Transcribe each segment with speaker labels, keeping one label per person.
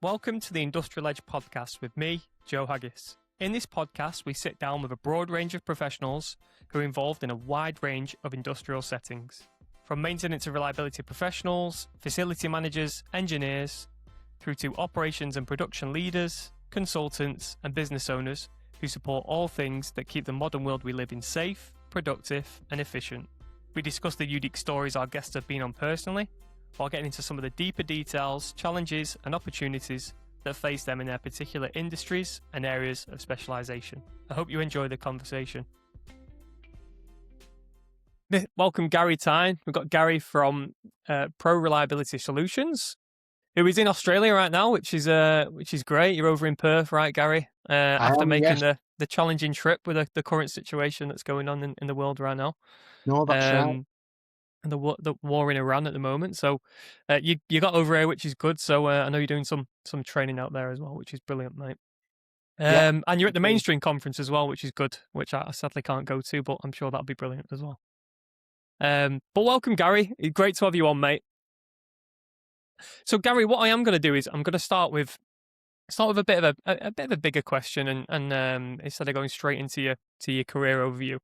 Speaker 1: Welcome to the Industrial Edge podcast with me, Joe Haggis. In this podcast, we sit down with a broad range of professionals who are involved in a wide range of industrial settings. From maintenance and reliability professionals, facility managers, engineers, through to operations and production leaders, consultants, and business owners who support all things that keep the modern world we live in safe, productive, and efficient. We discuss the unique stories our guests have been on personally, while getting into some of the deeper details, challenges, and opportunities that face them in their particular industries and areas of specialisation. I hope you enjoy the conversation. Welcome, Gary Tyne. We've got Gary from Pro Reliability Solutions, who is in Australia right now, which is great. You're over in Perth, right, Gary? After making the challenging trip with the current situation that's going on in the world right now.
Speaker 2: No, that's right.
Speaker 1: And the war in Iran at the moment. So you got over here, which is good. So I know you're doing some training out there as well, which is brilliant, mate. And you're at the Mainstream conference as well, which is good, which I sadly can't go to, but I'm sure that'll be brilliant as well. But welcome, Gary. Great to have you on, mate. So, Gary, what I am going to do is I'm going to start with a bit of a bigger question, and instead of going straight into your career overview,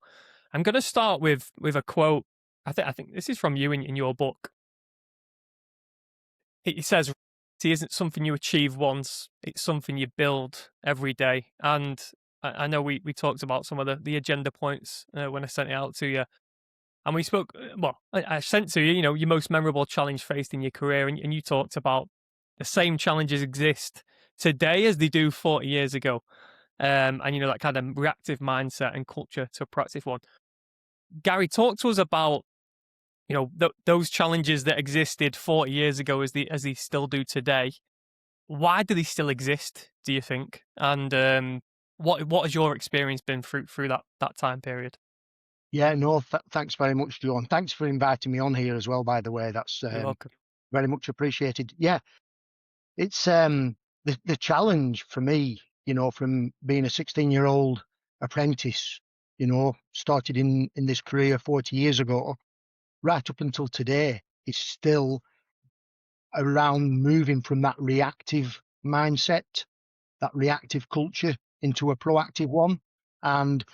Speaker 1: I'm going to start with a quote. I think this is from you in your book. It says, "It isn't something you achieve once; it's something you build every day." And I know we talked about some of the agenda points when I sent it out to you, and we spoke. Well, I sent to you, your most memorable challenge faced in your career, and you talked about the same challenges exist today as they do 40 years ago, and that kind of reactive mindset and culture to a proactive one. Gary, talk to us about those challenges that existed 40 years ago as they still do today. Why do they still exist, do you think? And what has your experience been through that time period?
Speaker 2: Yeah, no, thanks very much, Joe. And thanks for inviting me on here as well, by the way. That's
Speaker 1: You're welcome.
Speaker 2: very much appreciated. Yeah, it's the challenge for me, from being a 16-year-old apprentice, started in this career 40 years ago, right up until today, is still around moving from that reactive mindset, that reactive culture, into a proactive one. And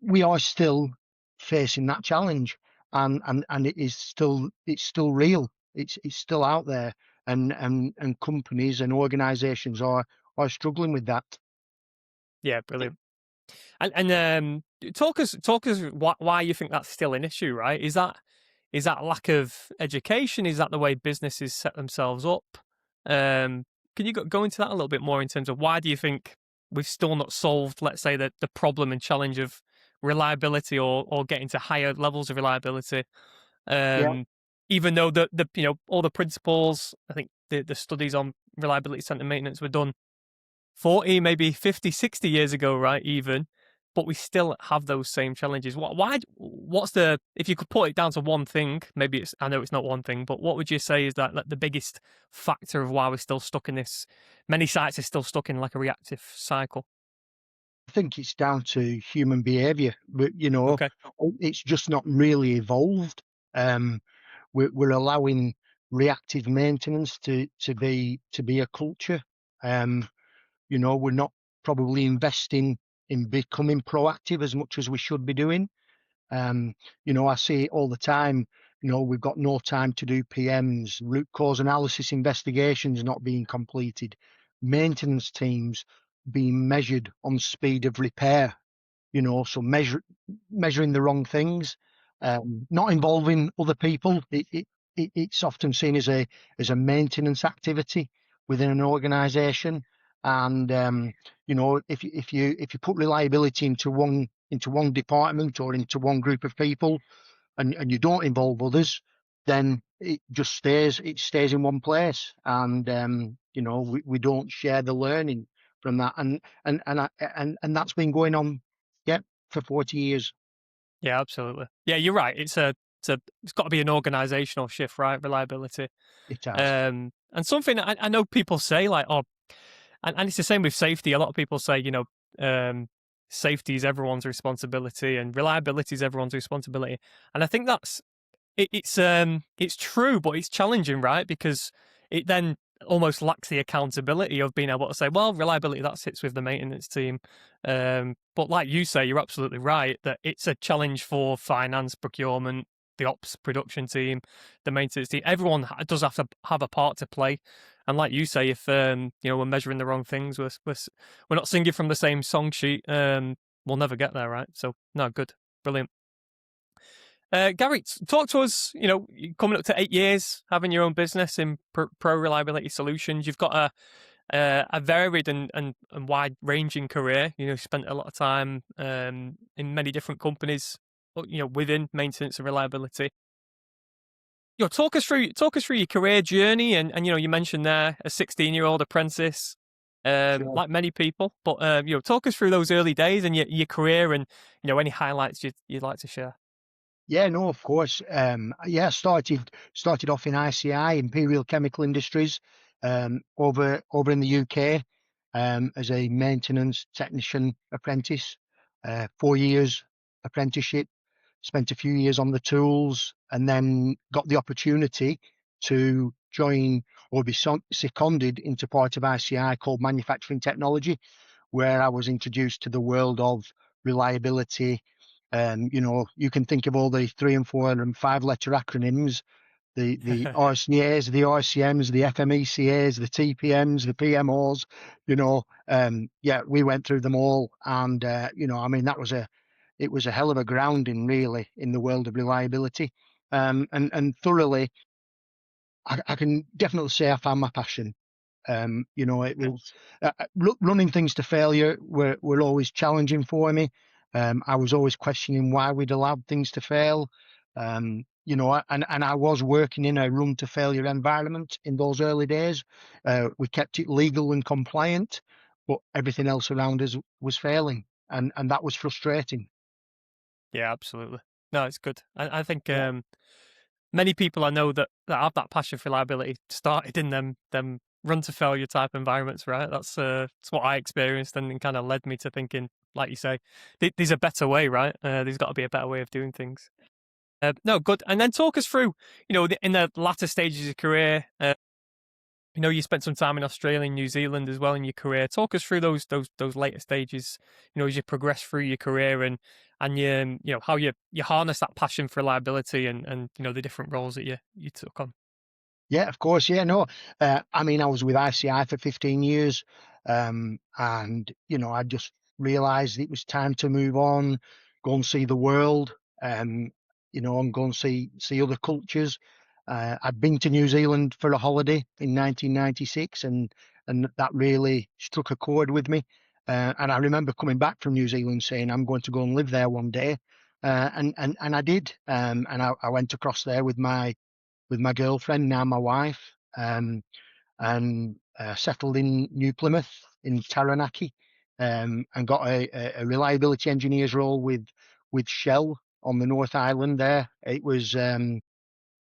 Speaker 2: we are still facing that challenge, and it's still real. It's still out there, and companies and organisations are struggling with that.
Speaker 1: Yeah, brilliant. And talk us why you think that's still an issue, right? Is that lack of education? Is that the way businesses set themselves up? Can you go into that a little bit more in terms of why do you think we've still not solved, let's say, the problem and challenge of reliability or getting to higher levels of reliability? Even though the all the principles, I think the studies on reliability center maintenance were done 40, maybe 50, 60 years ago, right? Even, but we still have those same challenges. If you could put it down to one thing, maybe I know it's not one thing, but what would you say is that the biggest factor of why we're still stuck in this? Many sites are still stuck in like a reactive cycle.
Speaker 2: I think it's down to human behaviour, but
Speaker 1: Okay.
Speaker 2: It's just not really evolved. We're allowing reactive maintenance to be a culture. We're not probably investing in becoming proactive as much as we should be doing. I see it all the time. We've got no time to do PMs, root cause analysis investigations not being completed, maintenance teams being measured on speed of repair, so measuring the wrong things, not involving other people. It's often seen as a maintenance activity within an organisation. And if you put reliability into one department or into one group of people, and you don't involve others, then it just stays in one place, and we don't share the learning from that, and that's been going on for 40 years.
Speaker 1: Yeah, absolutely. Yeah, you're right. It's got to be an organizational shift, right? Reliability.
Speaker 2: It has.
Speaker 1: And something I know people say like, and it's the same with safety. A lot of people say, safety is everyone's responsibility and reliability is everyone's responsibility. And I think it's true, but it's challenging, right? Because it then almost lacks the accountability of being able to say, well, reliability that sits with the maintenance team. But like you say, you're absolutely right that it's a challenge for finance, procurement, the ops production team, the maintenance team. Everyone does have to have a part to play. And like you say, if we're measuring the wrong things, we're not singing from the same song sheet. We'll never get there, right? So no, good, brilliant. Gary, talk to us. You're coming up to 8 years having your own business in pro reliability solutions. You've got a varied and wide ranging career. You spent a lot of time in many different companies. Within maintenance and reliability. Talk us through your career journey, and you mentioned there a 16-year-old apprentice,
Speaker 2: Sure.
Speaker 1: like many people. But talk us through those early days and your career, and any highlights you'd like to share.
Speaker 2: Yeah, no, of course. Yeah, started off in ICI, Imperial Chemical Industries, over in the UK, as a maintenance technician apprentice. 4 years apprenticeship, spent a few years on the tools, and then got the opportunity to join or be seconded into part of ICI called Manufacturing Technology, where I was introduced to the world of reliability. You can think of all the 3 and 4 and 5 letter acronyms, the RCAs, the RCMs, the FMECAs, the TPMs, the PMOs. Yeah, we went through them all, and I mean, it was a hell of a grounding, really, in the world of reliability, and thoroughly. I can definitely say I found my passion. It was running things to failure were always challenging for me. I was always questioning why we'd allowed things to fail. And I was working in a run to failure environment in those early days. We kept it legal and compliant, but everything else around us was failing, and that was frustrating.
Speaker 1: Yeah, absolutely. No, it's good. I think
Speaker 2: Yeah.
Speaker 1: many people I know that have that passion for liability started in them run to failure type environments, right? That's what I experienced, and kind of led me to thinking, like you say, there's a better way, right? There's got to be a better way of doing things. No, good. And then talk us through, in the latter stages of your career. You spent some time in Australia and New Zealand as well in your career. Talk us through those later stages. As you progress through your career, and how you harness that passion for reliability, and the different roles that you took on.
Speaker 2: Yeah, of course. Yeah, no. I mean, I was with ICI for 15 years, and I just realised it was time to move on, go and see the world, and go and see other cultures. I'd been to New Zealand for a holiday in 1996, and that really struck a chord with me. And I remember coming back from New Zealand saying, I'm going to go and live there one day, and I did. And I went across there with my girlfriend, now my wife, and settled in New Plymouth in Taranaki, and got a reliability engineer's role with Shell on the North Island there. It was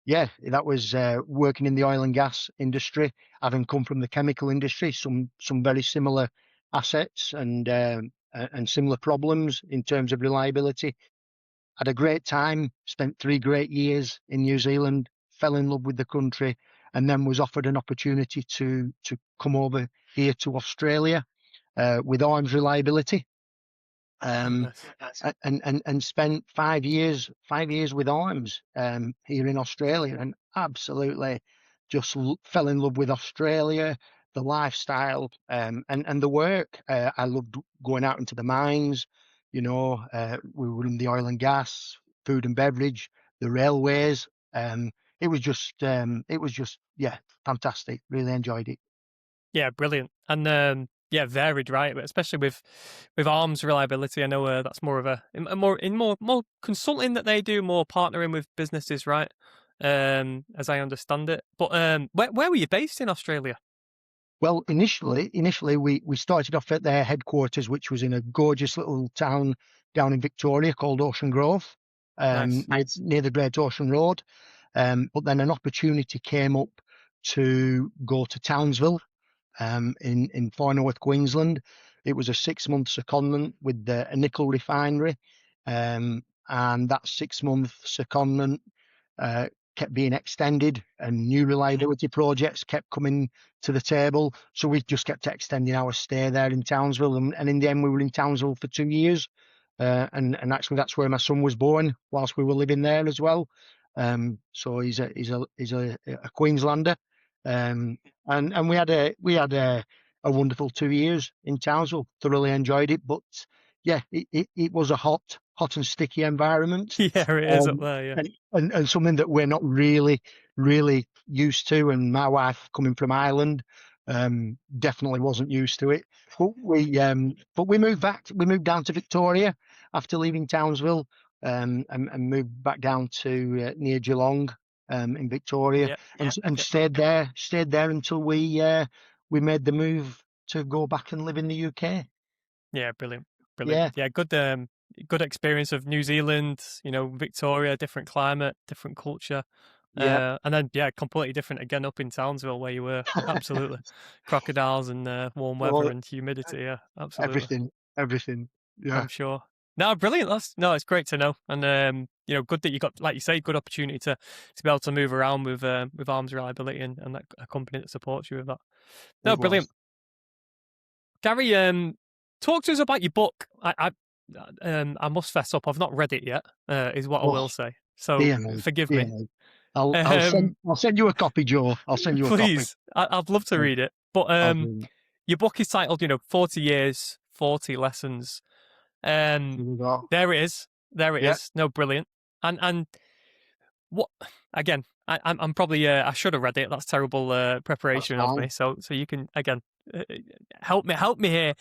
Speaker 2: yeah, that was working in the oil and gas industry, having come from the chemical industry, some very similar assets and similar problems in terms of reliability. Had a great time, spent 3 great years in New Zealand, fell in love with the country, and then was offered an opportunity to come over here to Australia with arms reliability.
Speaker 1: Oh,
Speaker 2: Um,
Speaker 1: nice.
Speaker 2: and spent 5 years with arms here in Australia, and absolutely just fell in love with Australia, the lifestyle, and the work. I loved going out into the mines. We were in the oil and gas, food and beverage, the railways. It was just yeah, fantastic. Really enjoyed it.
Speaker 1: Yeah, brilliant. And yeah, varied, right? But especially with arms reliability, I know that's more of a more consulting that they do, more partnering with businesses, right? As I understand it. But where were you based in Australia?
Speaker 2: Well, initially we started off at their headquarters, which was in a gorgeous little town down in Victoria called Ocean Grove,
Speaker 1: Nice.
Speaker 2: near the Great Ocean Road. But then an opportunity came up to go to Townsville, in far north Queensland. It was a 6 month secondment with a nickel refinery, and that 6 month secondment kept being extended, and new reliability projects kept coming to the table. So we just kept extending our stay there in Townsville, and in the end, we were in Townsville for 2 years. And actually, that's where my son was born, whilst we were living there as well. So he's a Queenslander, and we had a wonderful 2 years in Townsville. Thoroughly enjoyed it, but yeah, it was a hot and sticky environment,
Speaker 1: Yeah, it is up
Speaker 2: um,
Speaker 1: there. Yeah,
Speaker 2: and something that we're not really used to. And my wife, coming from Ireland, definitely wasn't used to it. But we moved back. We moved down to Victoria after leaving Townsville, and moved back down to near Geelong, in Victoria,
Speaker 1: yeah,
Speaker 2: and
Speaker 1: yeah,
Speaker 2: stayed there until we made the move to go back and live in the UK.
Speaker 1: yeah. Brilliant, brilliant.
Speaker 2: Yeah,
Speaker 1: Yeah, good experience of New Zealand. You know, Victoria, different climate, different culture.
Speaker 2: yeah.
Speaker 1: And then yeah, completely different again up in Townsville where you were. Absolutely, crocodiles and warm weather
Speaker 2: Well,
Speaker 1: and humidity. Yeah, absolutely.
Speaker 2: everything.
Speaker 1: I'm
Speaker 2: Yeah,
Speaker 1: sure. No, brilliant. It's great to know, and you know, good that you got, like you say, good opportunity to be able to move around with arms reliability and that a company that supports you with that. No,
Speaker 2: it
Speaker 1: brilliant,
Speaker 2: was.
Speaker 1: Gary. Talk to us about your book. I must fess up. I've not read it yet. Is what I
Speaker 2: Oh,
Speaker 1: will say. So
Speaker 2: dear me,
Speaker 1: forgive
Speaker 2: dear
Speaker 1: me.
Speaker 2: me. I'll
Speaker 1: Um,
Speaker 2: send you a copy, Joe. I'll send you a copy.
Speaker 1: please, I'd love to
Speaker 2: Yeah,
Speaker 1: read it. But
Speaker 2: I'll do.
Speaker 1: your book is titled, you know, 40 years, 40 lessons. Um,
Speaker 2: Here we go.
Speaker 1: there it is. There it
Speaker 2: Yeah,
Speaker 1: is. No, brilliant. And what again? I'm probably I should have read it. That's terrible
Speaker 2: that's
Speaker 1: preparation of me.
Speaker 2: fine.
Speaker 1: So you can again uh, help me here.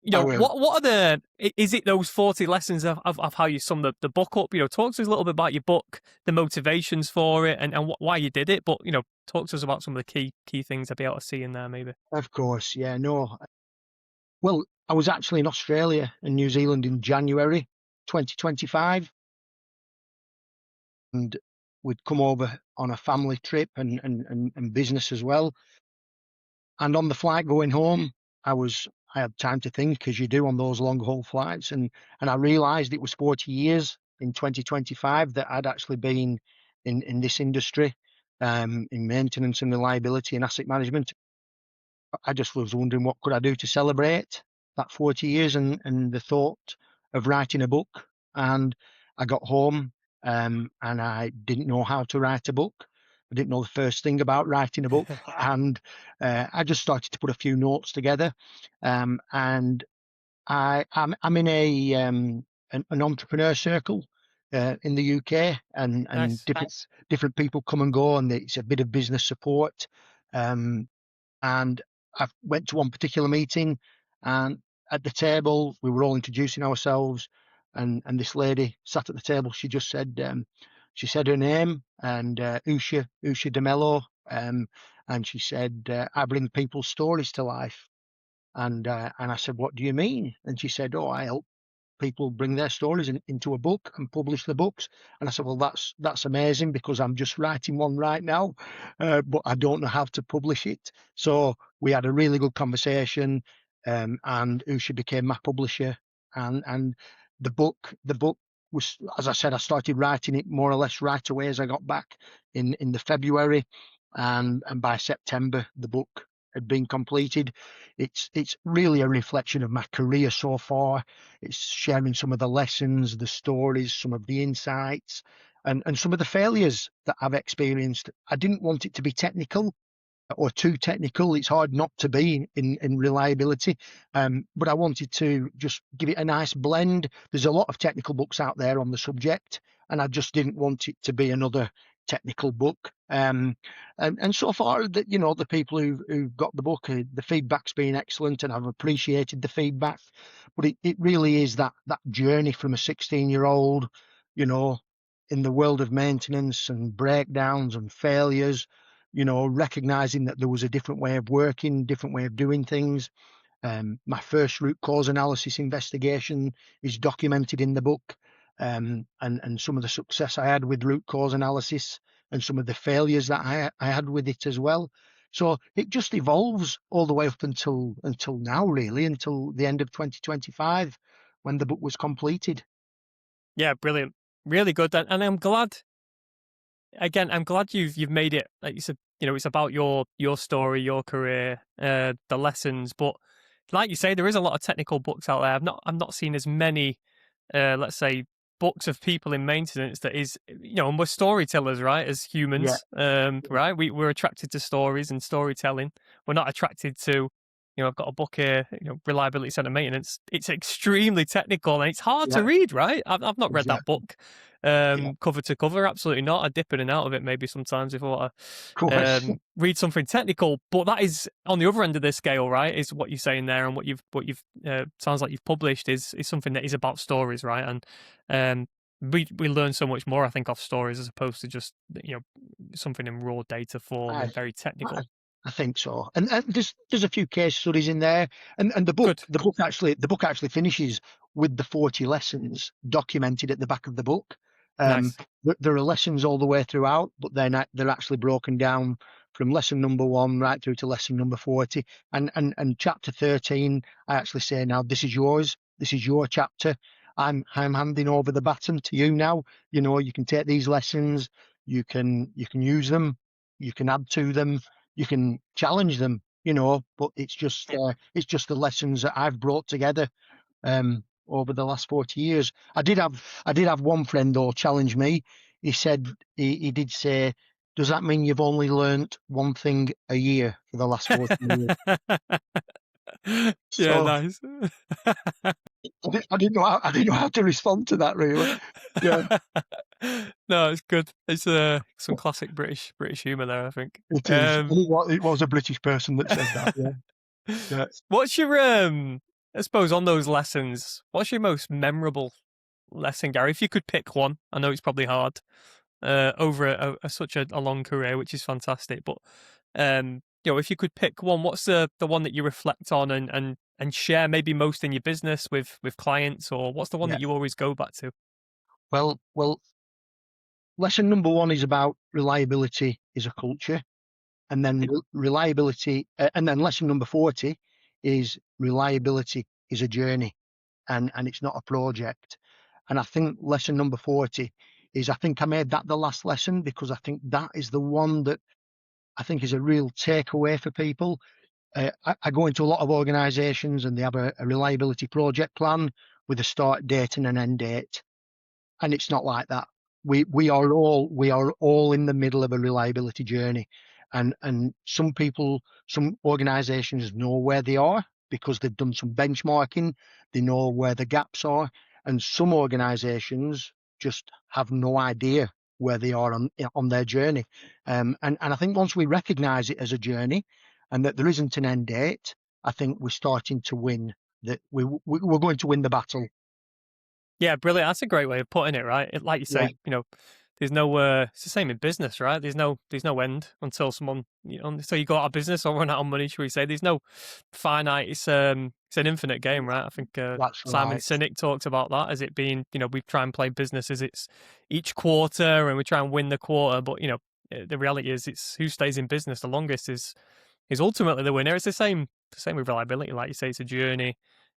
Speaker 1: You
Speaker 2: I
Speaker 1: know
Speaker 2: will.
Speaker 1: what are the is it those 40 lessons of how you sum the book up? You know, talk to us a little bit about your book, the motivations for it, and why you did it. But you know, talk to us about some of the key things I'd be able to see in there maybe.
Speaker 2: Of course. Yeah. No. Well, I was actually in Australia and New Zealand in January 2025, and we'd come over on a family trip and business as well. And on the flight going home, I had time to think, as you do on those long haul flights, and I realised it was 40 years in 2025 that I'd actually been in this industry, in maintenance and reliability and asset management. I just was wondering what could I do to celebrate that 40 years, and the thought of writing a book. And I got home, and I didn't know how to write a book. I didn't know the first thing about writing a book, and I just started to put a few notes together. And I'm in an entrepreneur circle in the UK, and
Speaker 1: Nice.
Speaker 2: different people come and go, and it's a bit of business support. Um, and I went to one particular meeting, and at the table we were all introducing ourselves, and this lady sat at the table. She said her name, and Usha DeMello, and she said, I bring people's stories to life. And I said, what do you mean? And she said, oh, I help people bring their stories into a book and publish the books. And I said, well, that's amazing, because I'm just writing one right now, but I don't know how to publish it. So we had a really good conversation, and Usha became my publisher. And the book was, as I said, I started writing it more or less right away as I got back in the February, and by September the book had been completed. It's really a reflection of my career so far. It's sharing some of the lessons, the stories, some of the insights, and some of the failures that I've experienced. I didn't want it to be technical or too technical. It's hard not to be in reliability, but I wanted to just give it a nice blend. There's a lot of technical books out there on the subject, and I just didn't want it to be another technical book. And so far, the people who got the book, the feedback's been excellent, and I've appreciated the feedback. But it really is that journey from a 16-year-old, you know, in the world of maintenance and breakdowns and failures, recognizing that there was a different way of working, different way of doing things. My first root cause analysis investigation is documented in the book, and some of the success I had with root cause analysis, and some of the failures that I had with it as well. So it just evolves all the way up until now, really, until the end of 2025, when the book was completed.
Speaker 1: Yeah, brilliant. Really good. And I'm glad. again, I'm glad you've made it. Like you said, it's about your story, your career, the lessons. But like you say, there is a lot of technical books out there. I'm not seeing as many, let's say, books of people in maintenance that is, and we're storytellers, right? As
Speaker 2: Yeah,
Speaker 1: humans, right? We're attracted to stories and storytelling. We're not attracted to, I've got a book here, reliability center maintenance. It's extremely technical and it's hard to
Speaker 2: yeah,
Speaker 1: read, right? I've not read that
Speaker 2: exactly.
Speaker 1: book
Speaker 2: Yeah,
Speaker 1: cover to cover. Absolutely not. I dip in and out of it maybe sometimes if I want
Speaker 2: of
Speaker 1: to
Speaker 2: course.
Speaker 1: read something technical. But that is on the other end of the scale, right? Is what you're saying there, and what you've sounds like you've published is something that is about stories, right? And we learn so much more, I think, off stories as opposed to just something in raw data form
Speaker 2: I,
Speaker 1: and very
Speaker 2: I,
Speaker 1: technical.
Speaker 2: I think so. And there's a few case studies in there, and
Speaker 1: Good,
Speaker 2: the book actually finishes with the 40 lessons documented at the back of the book. Um,
Speaker 1: nice.
Speaker 2: there are lessons all the way throughout, but they're actually broken down from lesson number 1 right through to lesson number 40. And chapter 13, I actually say now, this is yours. This is your chapter. I'm handing over the baton to you now. You can take these lessons, you can use them, you can add to them, you can challenge them, but it's just the lessons that I've brought together over the last 40 years. I did have one friend though challenge me. He said he did say, does that mean you've only learnt one thing a year for the last 40 years?
Speaker 1: Yeah,
Speaker 2: So
Speaker 1: nice.
Speaker 2: I didn't know how to respond to that really. Yeah,
Speaker 1: No, it's good. It's some classic British humor there, I think.
Speaker 2: it is. And it was a British person that said that. Yeah, yeah.
Speaker 1: What's your I suppose on those lessons, what's your most memorable lesson, Gary? If you could pick one, I know it's probably hard, over such a long career, which is fantastic, but if you could pick one, what's the one that you reflect on and share maybe most in your business with clients, or what's the one
Speaker 2: Yeah.
Speaker 1: that you always go back to?
Speaker 2: Well, lesson number 1 is about reliability is a culture. And then reliability, and then lesson number 40 is reliability is a journey, and it's not a project. And I think lesson number 40 is, I think I made that the last lesson because I think that is the one that I think is a real takeaway for people. I go into a lot of organizations and they have a reliability project plan with a start date and an end date, and it's not like that. We are all in the middle of a reliability journey, and some organisations know where they are because they've done some benchmarking. They know where the gaps are, and some organisations just have no idea where they are on their journey. And I think once we recognise it as a journey, and that there isn't an end date, I think we're starting to win. That we're going to win the battle.
Speaker 1: Yeah, brilliant. That's a great way of putting it, right? Like you
Speaker 2: Yeah,
Speaker 1: say, there's no. It's the same in business, right? There's no end until someone, so you go out of business or run out of money. Should we say? There's no finite. It's an infinite game, right? I think
Speaker 2: that's
Speaker 1: Simon
Speaker 2: right.
Speaker 1: Sinek talks about that as it being, we try and play business as it's each quarter, and we try and win the quarter. But the reality is, it's who stays in business the longest is ultimately the winner. It's the same with reliability. Like you say, it's a journey.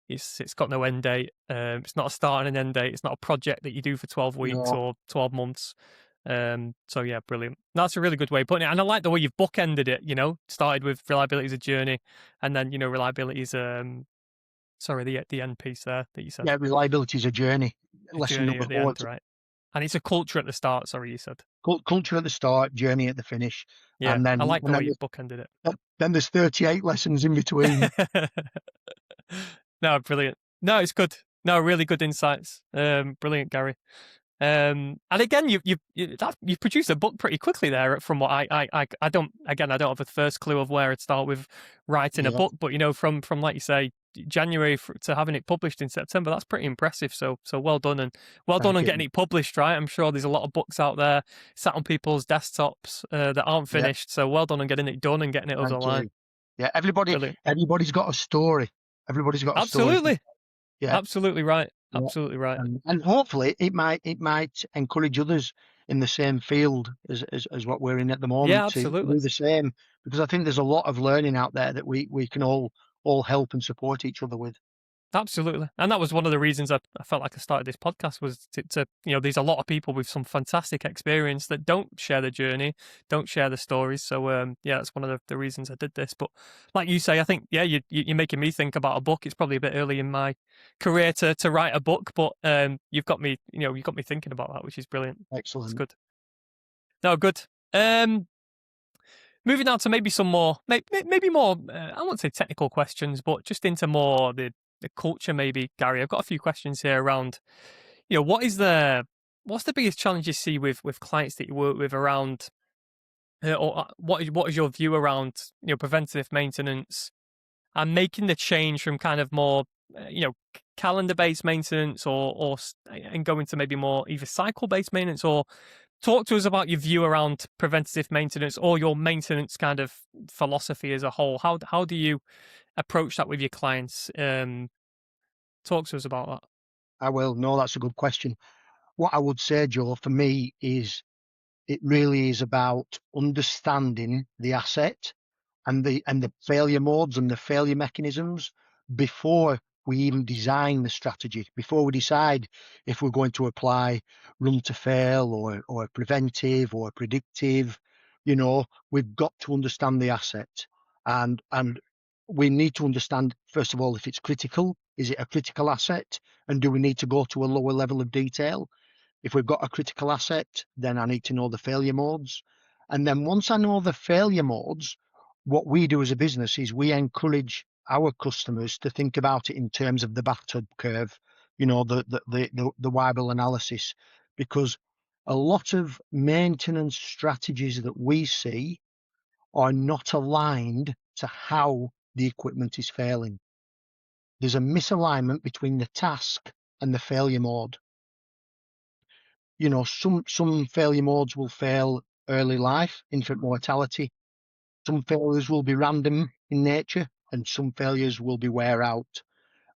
Speaker 1: It's got no end date. It's not a start and an end date. It's not a project that you do for 12 weeks
Speaker 2: No,
Speaker 1: or 12 months. So yeah, brilliant. That's a really good way of putting it. And I like the way you've bookended it, started with reliability as a journey and then, reliability is sorry, the end piece there that you said.
Speaker 2: yeah, reliability is a journey.
Speaker 1: A
Speaker 2: Lesson
Speaker 1: journey
Speaker 2: number
Speaker 1: at the end,
Speaker 2: 40.
Speaker 1: right? And it's a culture at the start, sorry, you said.
Speaker 2: Culture at the start, journey at the finish,
Speaker 1: Yeah,
Speaker 2: and
Speaker 1: I
Speaker 2: then
Speaker 1: like the
Speaker 2: and
Speaker 1: way
Speaker 2: then
Speaker 1: you've bookended it.
Speaker 2: then there's 38 lessons in between.
Speaker 1: No, brilliant. No, it's good. No, really good insights. Brilliant, Gary. And again, you've produced a book pretty quickly there. From what I don't again, I don't have a first clue of where I'd start with writing a
Speaker 2: Yeah,
Speaker 1: book, but from like you say, January to having it published in September, that's pretty impressive. So well done and well done
Speaker 2: thank
Speaker 1: on
Speaker 2: you.
Speaker 1: getting it published. Right, I'm sure there's a lot of books out there sat on people's desktops that aren't
Speaker 2: Yeah,
Speaker 1: finished. So well done on getting it done and getting it over the
Speaker 2: thank
Speaker 1: line.
Speaker 2: you. Yeah, everybody,
Speaker 1: Brilliant.
Speaker 2: everybody's got a story. Everybody's got a story.
Speaker 1: Absolutely,
Speaker 2: Yeah,
Speaker 1: absolutely right.
Speaker 2: yeah,
Speaker 1: Absolutely right.
Speaker 2: and hopefully it might encourage others in the same field as what we're in at the
Speaker 1: Yeah,
Speaker 2: moment to
Speaker 1: absolutely.
Speaker 2: do the same, because I think there's a lot of learning out there that we can all help and support each other with.
Speaker 1: Absolutely, and that was one of the reasons I felt like I started this podcast was to there's a lot of people with some fantastic experience that don't share the journey, don't share the stories. So yeah, that's one of the reasons I did this. But like you say, I think yeah, you're making me think about a book. It's probably a bit early in my career to write a book, but you've got me you've got me thinking about that, which is brilliant. It's
Speaker 2: Excellent.
Speaker 1: good. No, good. Moving on to maybe some more, maybe more, I won't say technical questions, but just into more the culture, maybe, Gary. I've got a few questions here around, what's the biggest challenge you see with clients that you work with around, or what is your view around, preventative maintenance and making the change from kind of more, calendar based maintenance and going to maybe more either cycle based maintenance or talk to us about your view around preventative maintenance or your maintenance kind of philosophy as a whole. How do you approach that with your clients? Talk to us about that.
Speaker 2: I will. No, that's a good question. What I would say, Joe, for me is it really is about understanding the asset and the failure modes and the failure mechanisms before we even design the strategy, before we decide if we're going to apply run to fail or preventive or predictive. We've got to understand the asset, and we need to understand, first of all, if it's critical. Is it a critical asset? And do we need to go to a lower level of detail? If we've got a critical asset, then I need to know the failure modes. And then once I know the failure modes, what we do as a business is we encourage our customers to think about it in terms of the bathtub curve, the Weibull analysis, because a lot of maintenance strategies that we see are not aligned to how the equipment is failing. There's a misalignment between the task and the failure mode. Some failure modes will fail early life, infant mortality. Some failures will be random in nature, and some failures will be wear out.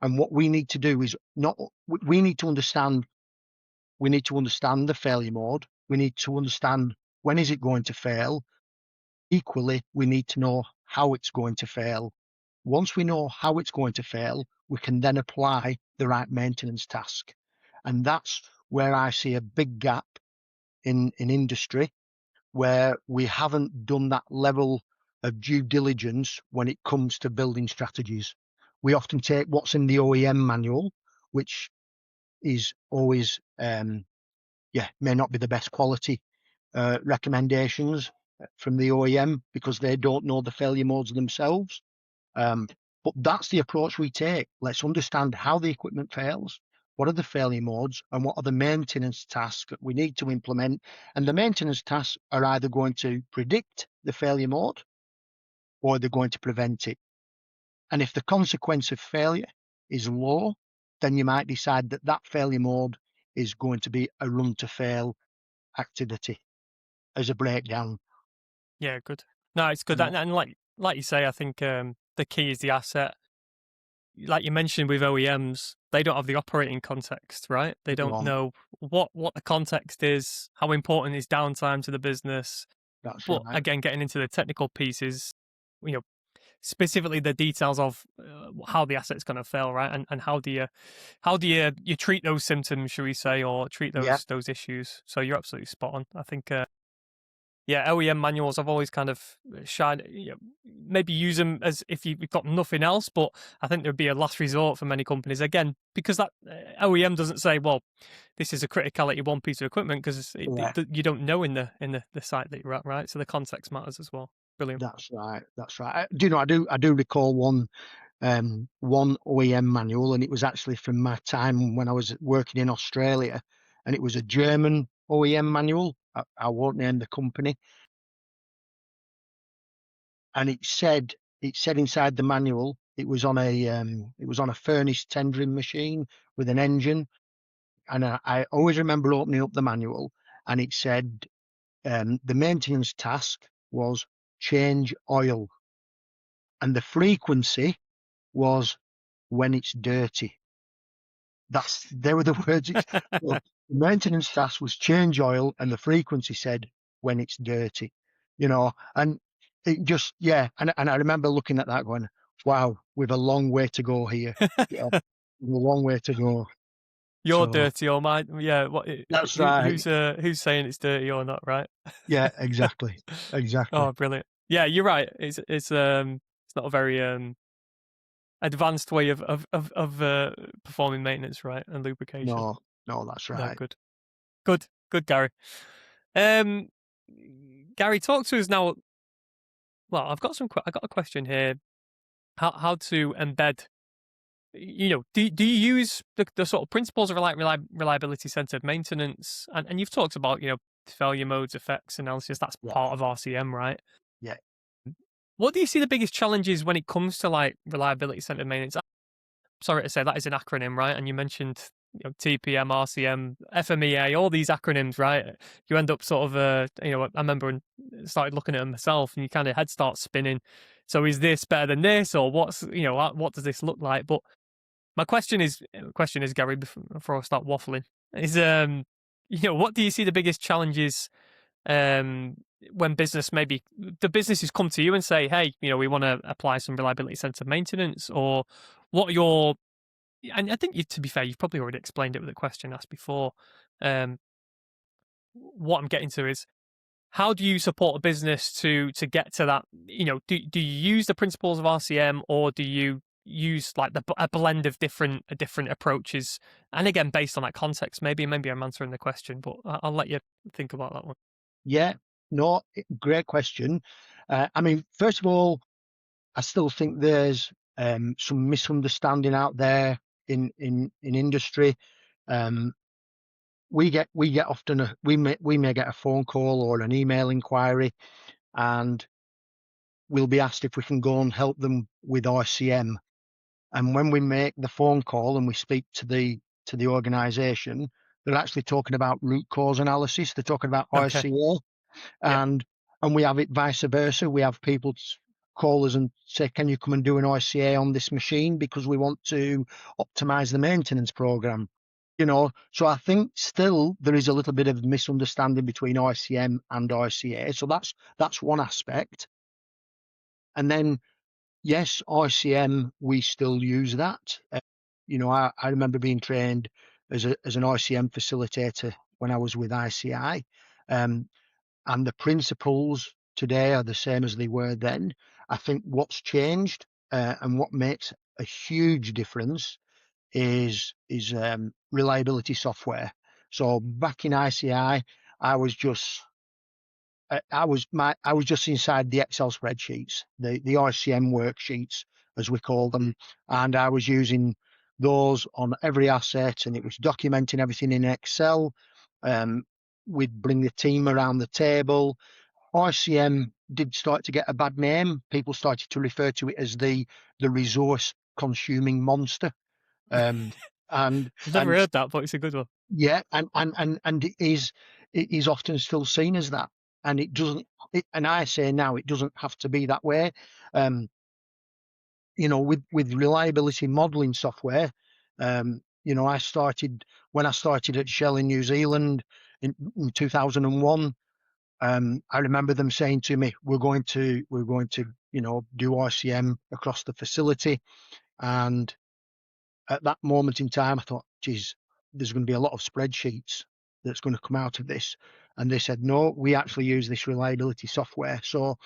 Speaker 2: And what we need to do is not we need to understand the failure mode. We need to understand when is it going to fail. Equally, we need to know how it's going to fail. Once we know how it's going to fail, we can then apply the right maintenance task. And that's where I see a big gap in industry, where we haven't done that level of due diligence when it comes to building strategies. We often take what's in the OEM manual, which is always, may not be the best quality recommendations from the OEM because they don't know the failure modes themselves. But that's the approach we take. Let's understand how the equipment fails, what are the failure modes, and what are the maintenance tasks that we need to implement. And the maintenance tasks are either going to predict the failure mode or they're going to prevent it. And if the consequence of failure is low, then you might decide that that failure mode is going to be a run to fail activity as a breakdown.
Speaker 1: Yeah, good. No, it's good.
Speaker 2: And
Speaker 1: And like you say, I think the key is the asset. Like you mentioned with OEMs, they don't have the operating context, right? They don't
Speaker 2: well,
Speaker 1: know what the context is, how important is downtime to the business.
Speaker 2: that's
Speaker 1: But
Speaker 2: right.
Speaker 1: again, getting into the technical pieces, you know, specifically the details of how the asset's going to fail, right? And how do you treat those symptoms, should we say, or treat
Speaker 2: Yeah,
Speaker 1: those issues? So you're absolutely spot on. I think yeah, OEM manuals I've always kind of shied, maybe use them as if you've got nothing else, but I think there'd be a last resort for many companies again because that OEM doesn't say, well, this is a criticality one piece of equipment because
Speaker 2: yeah.
Speaker 1: you don't know in the site that you're at, right? So the context matters as well. Brilliant.
Speaker 2: That's right. That's right. I do recall one OEM manual, and it was actually from my time when I was working in Australia, and it was a German OEM manual. I won't name the company, and it said inside the manual it was on a furnace tendering machine with an engine, and I always remember opening up the manual, and it said the maintenance task was change oil, and the frequency was when it's dirty. They were the words. Well, the maintenance task was change oil, and the frequency said when it's dirty. And it just and I remember looking at that going, wow, we've a long way to go here. Yeah, a long way to go.
Speaker 1: You're
Speaker 2: So
Speaker 1: dirty or my yeah. What
Speaker 2: that's right.
Speaker 1: who's saying it's dirty or not, right?
Speaker 2: Yeah, exactly. Exactly.
Speaker 1: Oh, brilliant. Yeah, you're right. It's not a very advanced way of performing maintenance, right, and lubrication.
Speaker 2: No, no, that's
Speaker 1: No,
Speaker 2: right.
Speaker 1: good, Gary. Um, Gary, talk to us now. Well, I got a question here. How to embed? Do you use the sort of principles of reliability centered maintenance? And you've talked about failure modes, effects analysis. That's
Speaker 2: Yeah,
Speaker 1: part of RCM, right?
Speaker 2: yeah,
Speaker 1: What do you see the biggest challenges when it comes to like reliability centered maintenance? Sorry to say that is an acronym, right? And you mentioned TPM, RCM, FMEA, all these acronyms, right? You end up sort of, I remember when I started looking at them myself, and you kind of head starts spinning. So is this better than this, or what does this look like? But my question is, Gary, before I start waffling, is what do you see the biggest challenges um, when the businesses come to you and say, hey, we want to apply some reliability centered maintenance, or what are your and I think to be fair, you've probably already explained it with a question asked before. Um, what I'm getting to is how do you support a business to get to that? Do you use the principles of RCM, or do you use like a blend of different approaches? And again, based on that context, maybe I'm answering the question, but I'll let you think about that one.
Speaker 2: yeah. No, great question. I mean, first of all, I still think there's some misunderstanding out there in industry. Um, we get often we may get a phone call or an email inquiry, and we'll be asked if we can go and help them with RCM. And when we make the phone call and we speak to the organisation, they're actually talking about root cause analysis. They're talking about
Speaker 1: Okay.
Speaker 2: RCA,
Speaker 1: Yeah.
Speaker 2: and we have it vice versa. We have people call us and say, "Can you come and do an ICA on this machine because we want to optimize the maintenance program?" So I think still there is a little bit of misunderstanding between ICM and ICA. So that's one aspect. And then yes, ICM, we still use that. I remember being trained as an ICM facilitator when I was with ICI. Um, and the principles today are the same as they were then. I think what's changed and what makes a huge difference is reliability software. So back in ICI, I was just I was just inside the Excel spreadsheets, the ICM worksheets as we call them, and I was using those on every asset, and it was documenting everything in Excel. Um, we'd bring the team around the table. ICM did start to get a bad name. People started to refer to it as the resource consuming monster. Um, and
Speaker 1: I've never
Speaker 2: and
Speaker 1: heard that, but it's a good one.
Speaker 2: yeah, and it is often still seen as that, and it doesn't. And I say now it doesn't have to be that way. Um, with reliability modeling software, I started when I started at Shell in New Zealand in 2001. I remember them saying to me, "We're going to do RCM across the facility," and at that moment in time, I thought, geez, there's going to be a lot of spreadsheets that's going to come out of this. And they said, no, we actually use this reliability software. So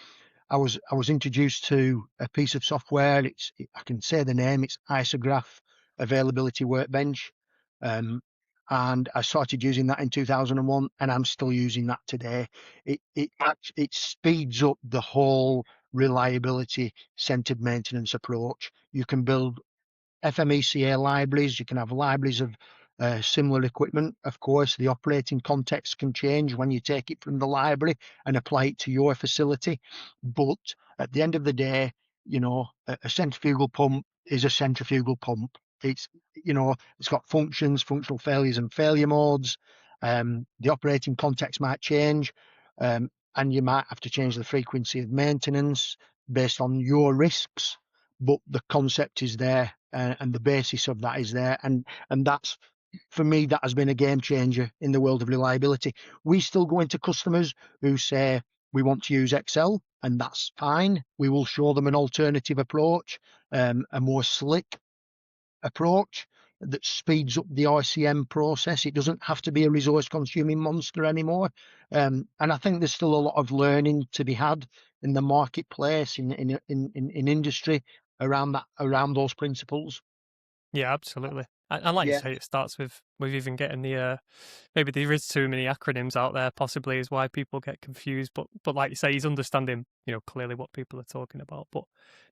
Speaker 2: I was introduced to a piece of software. I can say the name. It's Isograph Availability Workbench, and I started using that in 2001, and I'm still using that today. It speeds up the whole reliability centered maintenance approach. You can build FMECA libraries. You can have libraries of similar equipment. Of course, the operating context can change when you take it from the library and apply it to your facility. But at the end of the day, a centrifugal pump is a centrifugal pump. It's got functions, functional failures, and failure modes. The operating context might change, and you might have to change the frequency of maintenance based on your risks, but the concept is there, and the basis of that is there, and that's, for me, that has been a game changer in the world of reliability. We still go into customers who say we want to use Excel, and that's fine. We will show them an alternative approach, a more slick approach, that speeds up the ICM process. It doesn't have to be a resource consuming monster anymore. And I think there's still a lot of learning to be had in the marketplace, in industry around those principles.
Speaker 1: Yeah, absolutely. And like you
Speaker 2: Yeah.
Speaker 1: say, it starts with even getting the maybe there is too many acronyms out there. Possibly is why people get confused. But like you say, he's understanding clearly what people are talking about. But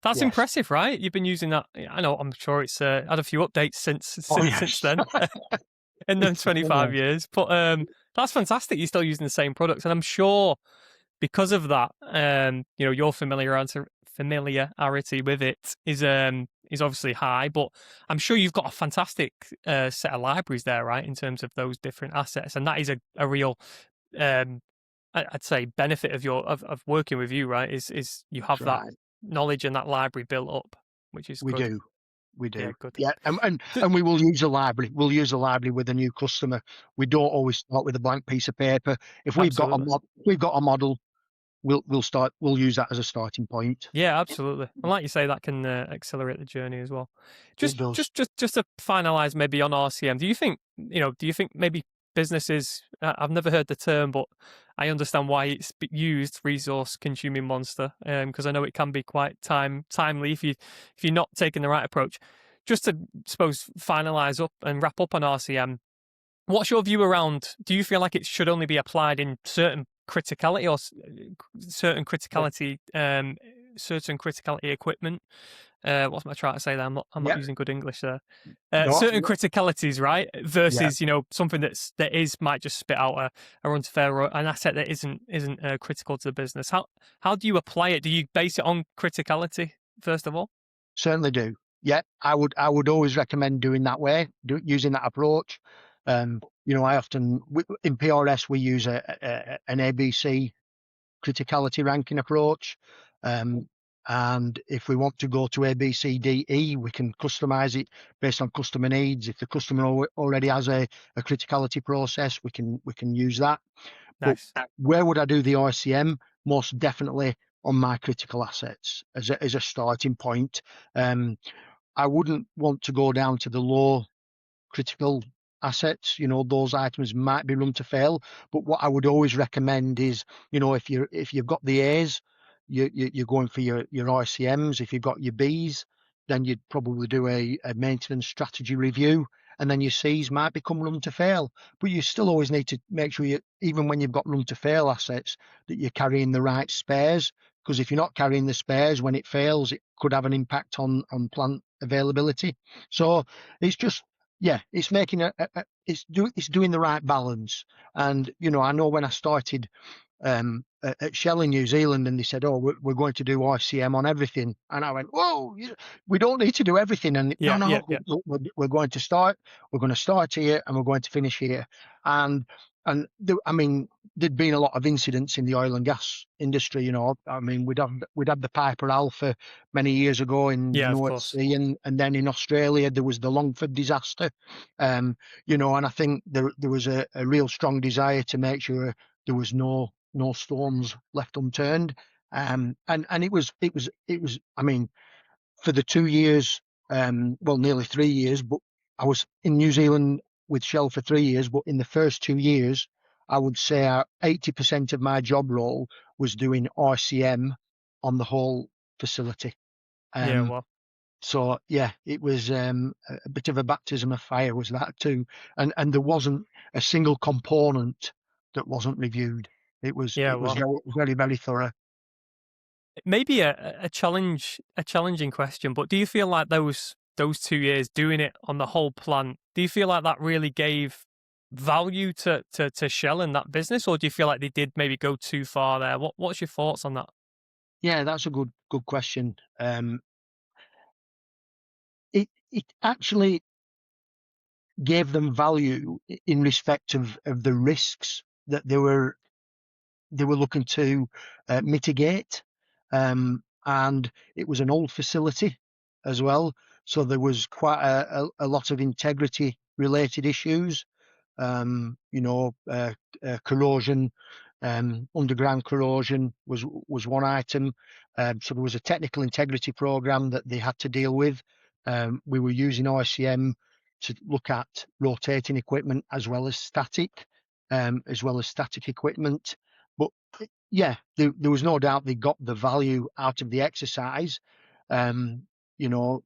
Speaker 1: that's
Speaker 2: Yes.
Speaker 1: impressive, right? You've been using that. I know. I'm sure it's had a few updates
Speaker 2: Oh
Speaker 1: since
Speaker 2: yes.
Speaker 1: then in them
Speaker 2: Oh,
Speaker 1: 25
Speaker 2: yes.
Speaker 1: years. But that's fantastic. You're still using the same products, and I'm sure because of that, your familiarity with it is obviously high. But I'm sure you've got a fantastic set of libraries there, right, in terms of those different assets, and that is a real, um, I'd say, benefit of of working with you, right? Is you
Speaker 2: That's
Speaker 1: have that
Speaker 2: right.
Speaker 1: knowledge and that library built up, which is
Speaker 2: We
Speaker 1: good.
Speaker 2: do. We
Speaker 1: Yeah,
Speaker 2: do.
Speaker 1: good.
Speaker 2: Yeah.
Speaker 1: Th-
Speaker 2: And we will use a library. We'll use a library with a new customer. We don't always start with a blank piece of paper. If
Speaker 1: Absolutely.
Speaker 2: we've got a model, we'll use that as a starting point.
Speaker 1: Yeah, absolutely. And like you say, that can accelerate the journey as well.
Speaker 2: It does.
Speaker 1: Just to finalize, maybe on RCM, do you think maybe businesses? I've never heard the term, but I understand why it's used, resource consuming monster, because I know it can be quite timely if you're not taking the right approach. Just to suppose finalize up and wrap up on RCM. What's your view around? Do you feel like it should only be applied in certain criticality or certain
Speaker 2: Yeah.
Speaker 1: criticality, certain criticality equipment? What's am I trying to say there? I'm not
Speaker 2: Yeah.
Speaker 1: using good English there.
Speaker 2: No.
Speaker 1: Certain criticalities, right?
Speaker 2: Yeah.
Speaker 1: Versus something that is might just spit out a unfair or an asset that isn't critical to the business. How do you apply it? Do you base it on criticality first of all?
Speaker 2: Certainly do. Yeah. I would always recommend doing that way, using that approach. I often in PRS we use an ABC criticality ranking approach. Um, and if we want to go to A, B, C, D, E, we can customize it based on customer needs. If the customer already has a criticality process, we can use that. But
Speaker 1: Nice.
Speaker 2: where would I do the ICM? Most definitely on my critical assets as a starting point. Um, I wouldn't want to go down to the low critical assets. Those items might be run to fail. But what I would always recommend is, if you've got the A's, you're going for your ICMs. If you've got your B's, then you'd probably do a maintenance strategy review. And then your C's might become run to fail. But you still always need to make sure even when you've got run to fail assets, that you're carrying the right spares. Because if you're not carrying the spares when it fails, it could have an impact on plant availability. So it's just, yeah, it's making it's doing the right balance. And I know when I started at Shell in New Zealand, and they said, "Oh, we're going to do ICM on everything," and I went, "Whoa, we don't need to do everything." And no,
Speaker 1: Yeah, yeah,
Speaker 2: no,
Speaker 1: yeah,
Speaker 2: we're going to start. We're going to start here, and we're going to finish here. And I mean, there'd been a lot of incidents in the oil and gas industry. I mean, we'd had the Piper Alpha many years ago in the
Speaker 1: yeah. Of
Speaker 2: North
Speaker 1: course.
Speaker 2: Sea, and then in Australia there was the Longford disaster. And I think there was a real strong desire to make sure there was no stones left unturned. And it was. I mean, for the 2 years, well, nearly 3 years, but I was in New Zealand with Shell for 3 years. But in the first 2 years, I would say 80% of my job role was doing RCM on the whole facility.
Speaker 1: Yeah.
Speaker 2: Um,
Speaker 1: Well.
Speaker 2: so yeah, it was a bit of a baptism of fire, was that too, and there wasn't a single component that wasn't reviewed. It was
Speaker 1: Yeah.
Speaker 2: it was
Speaker 1: Well.
Speaker 2: very very very thorough.
Speaker 1: Maybe a challenging question, but do you feel like those 2 years doing it on the whole plant, do you feel like that really gave value to Shell and that business, or do you feel like they did maybe go too far there? What's your thoughts on that?
Speaker 2: Yeah, that's a good question. It actually gave them value in respect of the risks that they were looking to mitigate. And it was an old facility as well, so there was quite a lot of integrity related issues. Corrosion, underground corrosion was one item. So there was a technical integrity program that they had to deal with. We were using ICM to look at rotating equipment as well as static equipment. But yeah, there was no doubt they got the value out of the exercise. You know,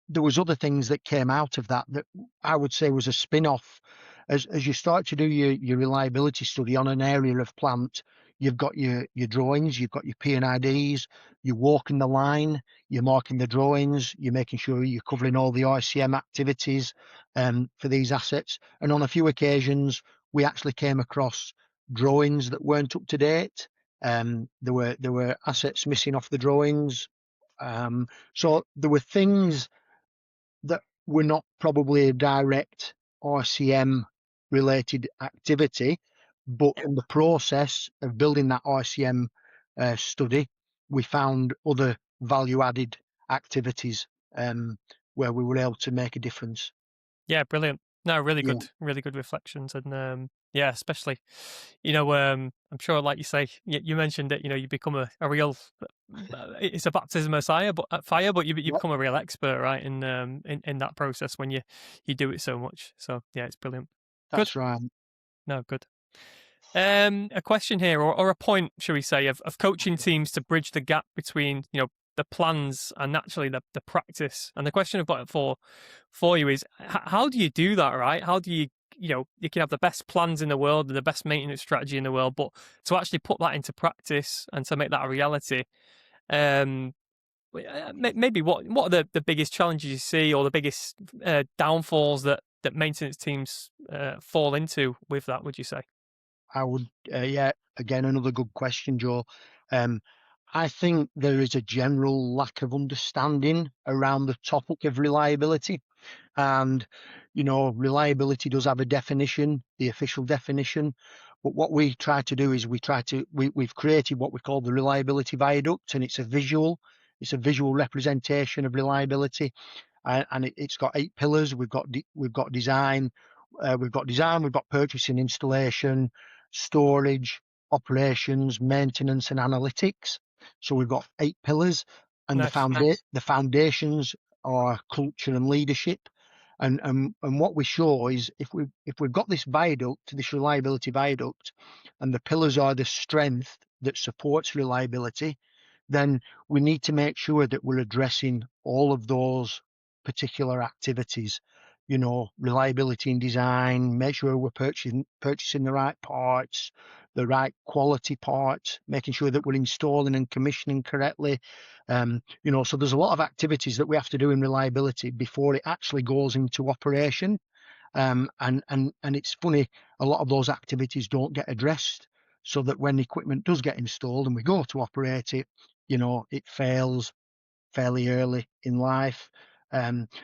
Speaker 2: there was other things that came out of that that I would say was a spin-off. As you start to do your reliability study on an area of plant, you've got your drawings, you've got your P&IDs, you're walking the line, you're marking the drawings, you're making sure you're covering all the RCM activities for these assets. And on a few occasions, we actually came across drawings that weren't up to date. There were assets missing off the drawings. So there were things that were not probably a direct RCM related activity, but in the process of building that RCM study, we found other value added activities where we were able to make a difference.
Speaker 1: Yeah, brilliant. No,
Speaker 2: Yeah.
Speaker 1: really good reflections, and yeah, especially, I'm sure, like you say, you mentioned it. You become a real. It's a baptism of fire, but you
Speaker 2: Yep,
Speaker 1: become a real expert, right? In that process when you do it so much. So yeah, it's brilliant. Good.
Speaker 2: that's right.
Speaker 1: No, good. A question here, or a point, shall we say, of coaching teams to bridge the gap between the plans and naturally the practice. And the question I've got for you is, how do you do that, right? How do you can have the best plans in the world and the best maintenance strategy in the world, but to actually put that into practice and to make that a reality, um, maybe what are the biggest challenges you see, or the biggest downfalls that maintenance teams fall into with that? Would you say?
Speaker 2: I would, yeah, again, another good question, Joe. Um, I think there is a general lack of understanding around the topic of reliability. And, reliability does have a definition, the official definition. But what we try to do is we've created what we call the reliability viaduct, and it's a visual representation of reliability. And it's got 8 pillars. We've got design, we've got purchasing, installation, storage, operations, maintenance, and analytics. So we've got 8 pillars, and
Speaker 1: Nice.
Speaker 2: the foundations are culture and leadership. And what we show is if we've got this viaduct, this reliability viaduct, and the pillars are the strength that supports reliability, then we need to make sure that we're addressing all of those particular activities. Reliability in design, make sure we're purchasing the right parts, the right quality parts, making sure that we're installing and commissioning correctly. So there's a lot of activities that we have to do in reliability before it actually goes into operation. And it's funny, a lot of those activities don't get addressed, so that when equipment does get installed and we go to operate it, it fails fairly early in life.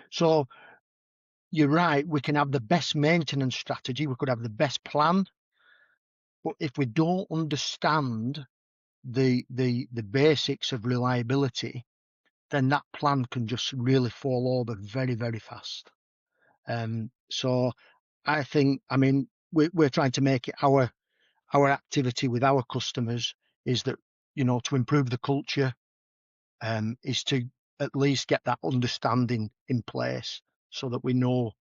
Speaker 2: So you're right, we can have the best maintenance strategy, we could have the best plan, but if we don't understand the basics of reliability, then that plan can just really fall over very, very fast. So I mean, we're trying to make it our activity with our customers is that, to improve the culture, is to at least get that understanding in place so that we know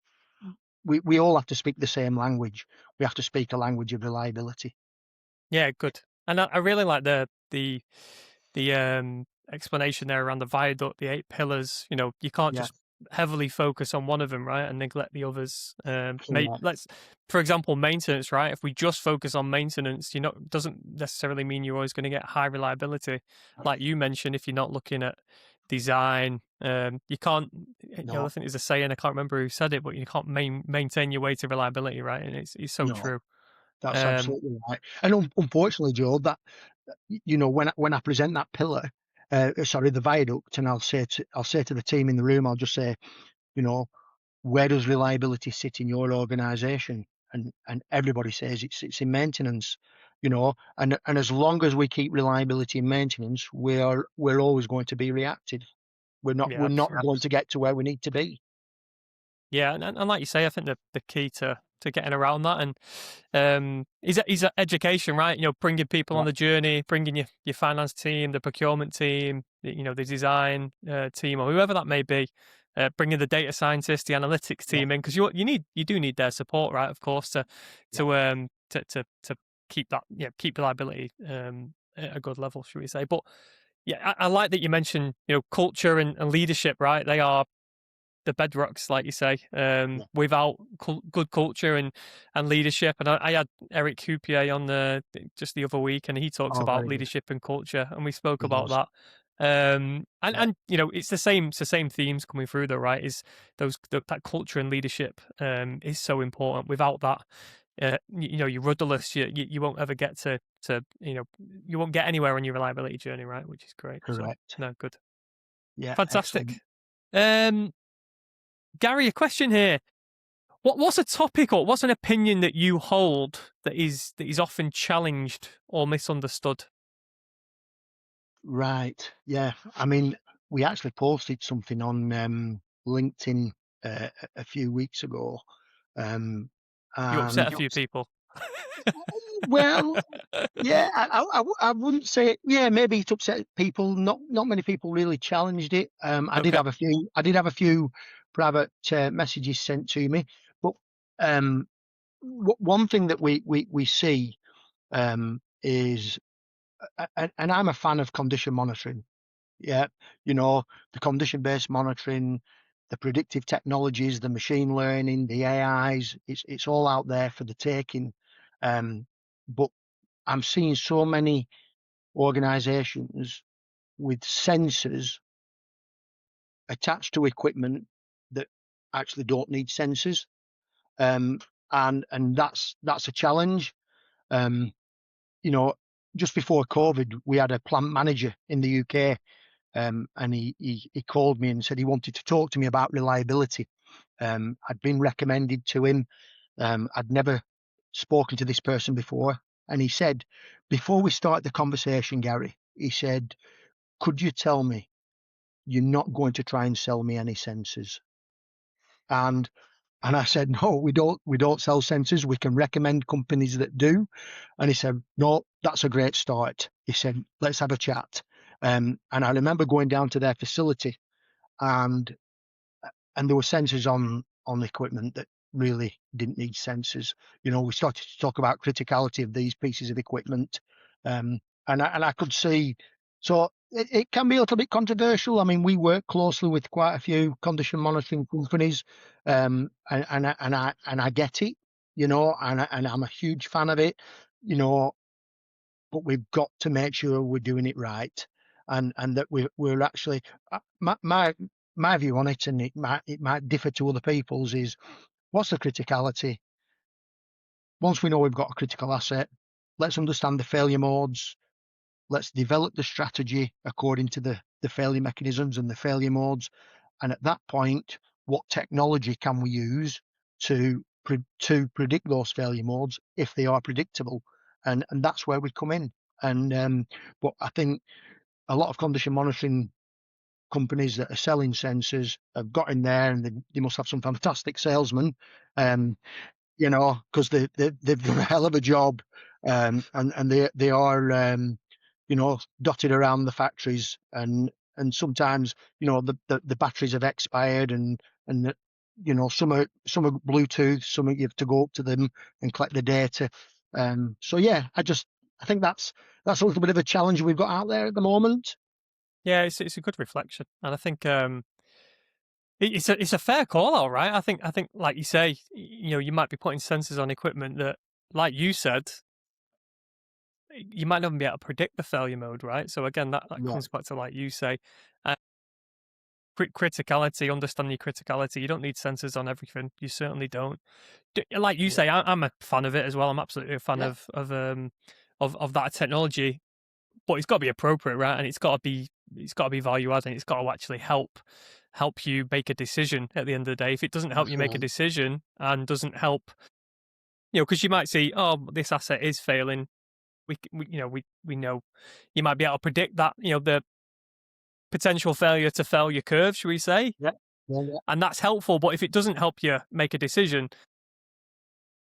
Speaker 2: we all have to speak the same language. We have to speak a language of reliability.
Speaker 1: Yeah, good. And I really like the explanation there around the viaduct, the 8 pillars. You can't
Speaker 2: Yeah.
Speaker 1: just heavily focus on one of them, right, and neglect the others.
Speaker 2: Correct.
Speaker 1: For example, maintenance, right? If we just focus on maintenance, doesn't necessarily mean you're always going to get high reliability, like you mentioned. If you're not looking at design, you can't. I
Speaker 2: No,
Speaker 1: think there's a saying, I can't remember who said it, but you can't maintain your way to reliability, right? And it's so
Speaker 2: no,
Speaker 1: true.
Speaker 2: that's
Speaker 1: Um,
Speaker 2: absolutely right. And unfortunately, Joe, that when I present that pillar, sorry, the viaduct, and I'll say to the team in the room, I'll just say, you know, where does reliability sit in your organisation? And everybody says it's in maintenance, and as long as we keep reliability in maintenance, we're always going to be reactive. We're not
Speaker 1: yeah,
Speaker 2: we're not
Speaker 1: absolutely.
Speaker 2: going to get to where we need to be.
Speaker 1: Yeah, and like you say, I think the key to getting around that and is education, right? Bringing people
Speaker 2: Yeah,
Speaker 1: on the journey, bringing your finance team, the procurement team, the design team, or whoever that may be, bringing the data scientists, the analytics
Speaker 2: yeah,
Speaker 1: team in, because you do need their support, right? Of course,
Speaker 2: yeah,
Speaker 1: to keep that, keep reliability at a good level, should we say? But yeah, I like that you mentioned, culture and leadership, right? They are the bedrocks, like you say.
Speaker 2: yeah.
Speaker 1: Without good culture and leadership, and I had Eric Coupier on just the other week, and he talks
Speaker 2: Oh,
Speaker 1: about
Speaker 2: very good.
Speaker 1: leadership and culture, and we spoke
Speaker 2: He
Speaker 1: about
Speaker 2: does.
Speaker 1: that. And
Speaker 2: Yeah,
Speaker 1: it's the same themes coming through, though, right? Is that culture and leadership is so important. Without that, you're rudderless. You won't ever get to you won't get anywhere on your reliability journey, right? Which is great. So
Speaker 2: correct.
Speaker 1: no, good,
Speaker 2: Yeah, excellent.
Speaker 1: fantastic. Um, Gary, a question here. What's a topic or what's an opinion that you hold that is often challenged or misunderstood?
Speaker 2: Right. Yeah. I mean, we actually posted something on LinkedIn a few weeks ago. Um,
Speaker 1: You upset
Speaker 2: and
Speaker 1: a few people.
Speaker 2: well, yeah, I wouldn't say, yeah, maybe it upset people. Not many people really challenged it.
Speaker 1: Okay.
Speaker 2: I did have a few private messages sent to me, but um, one thing that we see is, and I'm a fan of condition monitoring. Yeah, the condition-based monitoring, the predictive technologies, the machine learning, the AIs, it's all out there for the taking. But I'm seeing so many organizations with sensors attached to equipment that actually don't need sensors. Um, and that's a challenge. Um, you know, just before COVID, we had a plant manager in the UK. And he called me and said he wanted to talk to me about reliability. I'd been recommended to him. I'd never spoken to this person before. And he said, before we start the conversation, Gary, he said, could you tell me you're not going to try and sell me any sensors? And and I said, no, we don't sell sensors. We can recommend companies that do. And he said, no, that's a great start. He said, let's have a chat. And I remember going down to their facility, and there were sensors on the equipment that really didn't need sensors. We started to talk about criticality of these pieces of equipment, um, and I could see. So it can be a little bit controversial. I mean, we work closely with quite a few condition monitoring companies, and I get it, and I'm a huge fan of it, you know, but we've got to make sure we're doing it right, and that we're actually, my view on it, and it might differ to other people's, is what's the criticality. Once we know we've got a critical asset, let's understand the failure modes. Let's develop the strategy according to the failure mechanisms and the failure modes. And at that point, what technology can we use to predict those failure modes if they are predictable? And that's where we come in. But I think a lot of condition monitoring companies that are selling sensors have got in there, and they must have some fantastic salesmen, um, because they've done a hell of a job, and they are, dotted around the factories, and sometimes, the batteries have expired, and some are Bluetooth, some you have to go up to them and collect the data. So yeah, I think that's a little bit of a challenge we've got out there at the moment.
Speaker 1: Yeah, it's a good reflection, and I think it's a fair call out, right? I think like you say, you might be putting sensors on equipment that, like you said, you might not even be able to predict the failure mode, right? So again, that
Speaker 2: Yeah,
Speaker 1: comes back to, like you say, uh, criticality, understanding your criticality. You don't need sensors on everything. You certainly don't. Like you
Speaker 2: yeah,
Speaker 1: say, I'm a fan of it as well. I'm absolutely a fan
Speaker 2: yeah,
Speaker 1: of that technology, but it's got to be appropriate, right? And it's got to be value adding. It's got to actually help you make a decision at the end of the day. If it doesn't help
Speaker 2: that's
Speaker 1: you make a
Speaker 2: right.
Speaker 1: decision and doesn't help, because you might see, oh, this asset is failing. We know you might be able to predict that, the potential failure to failure curve, should we say?
Speaker 2: Yeah, yeah, yeah,
Speaker 1: And that's helpful. But if it doesn't help you make a decision,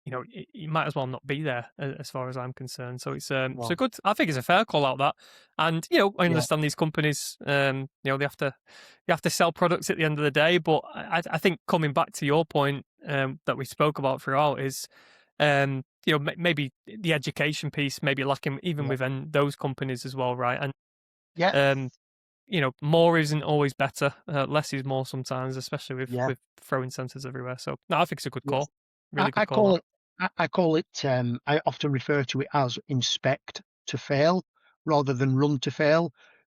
Speaker 1: you might as well not be there as far as I'm concerned. So it's a
Speaker 2: Well,
Speaker 1: good. I think it's a fair call out that, and I
Speaker 2: yeah,
Speaker 1: understand these companies. They have to sell products at the end of the day, but I think coming back to your point that we spoke about throughout is, maybe the education piece maybe lacking even
Speaker 2: yeah,
Speaker 1: within those companies as well, right? And
Speaker 2: yeah,
Speaker 1: um, more isn't always better. Less is more sometimes, especially with
Speaker 2: yeah.
Speaker 1: throwing sensors everywhere. So no, I think it's a good
Speaker 2: Yes.
Speaker 1: call. Really
Speaker 2: I
Speaker 1: good call
Speaker 2: call
Speaker 1: that.
Speaker 2: it, I call it, I often refer to it as inspect to fail rather than run to fail.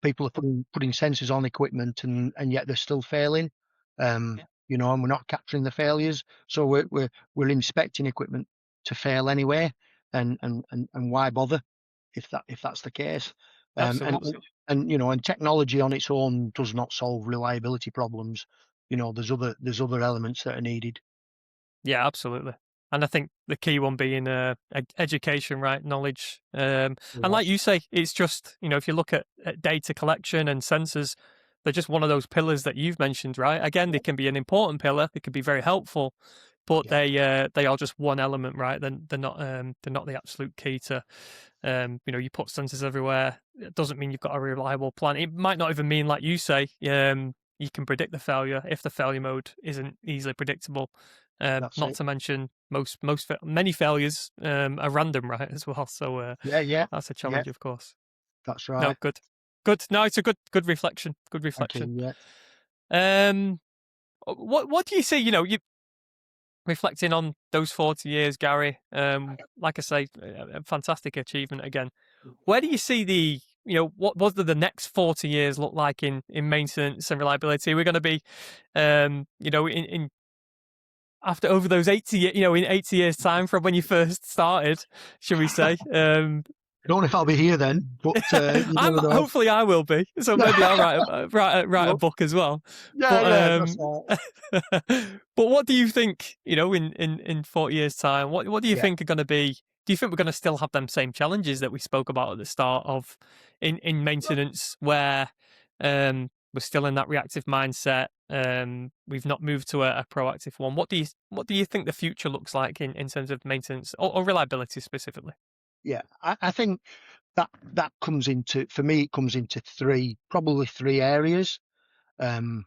Speaker 2: People are putting sensors on equipment and yet they're still failing. And we're not capturing the failures. So we're inspecting equipment to fail anyway. And why bother if that's the case? Um, and
Speaker 1: Absolutely.
Speaker 2: and technology on its own does not solve reliability problems. There's other elements that are needed.
Speaker 1: Yeah, absolutely. And I think the key one being education, right? Knowledge. And like
Speaker 2: Yes.
Speaker 1: you say, it's just, if you look at data collection and sensors, they're just one of those pillars that you've mentioned, right? Again, they
Speaker 2: Yeah.
Speaker 1: can be an important pillar, they could be very helpful, but
Speaker 2: Yeah.
Speaker 1: they are just one element, right? They're not the absolute key to you put sensors everywhere. It doesn't mean you've got a reliable plan. It might not even mean, like you say, you can predict the failure if the failure mode isn't easily predictable.
Speaker 2: That's
Speaker 1: Not
Speaker 2: it.
Speaker 1: to mention many failures are random, right, as well. So
Speaker 2: Yeah, yeah,
Speaker 1: that's a
Speaker 2: yeah.
Speaker 1: challenge, of course.
Speaker 2: That's
Speaker 1: No,
Speaker 2: right.
Speaker 1: good, good. No, it's a good reflection. Good
Speaker 2: Thank you.
Speaker 1: reflection.
Speaker 2: Yeah.
Speaker 1: Um, what do you see? You reflecting on those 40 years, Gary. Like I say, a fantastic achievement again. Where do you see what do the next 40 years look like in maintenance and reliability? We're going to be, in after over those 80, in 80 years time from when you first started, should we say?
Speaker 2: I don't know if I'll be here then, but you never know.
Speaker 1: Hopefully I will be. So maybe I'll write a
Speaker 2: Well,
Speaker 1: book as well.
Speaker 2: yeah,
Speaker 1: But
Speaker 2: yeah, that's right.
Speaker 1: but what do you think? In 40 years time, what do you
Speaker 2: Yeah,
Speaker 1: think are going to be? Do you think we're going to still have them same challenges that we spoke about at the start of in maintenance, where we're still in that reactive mindset? We've not moved to a proactive one. What do you think the future looks like in terms of maintenance or reliability specifically?
Speaker 2: yeah. I think that comes into, for me, it comes into probably three areas. Um,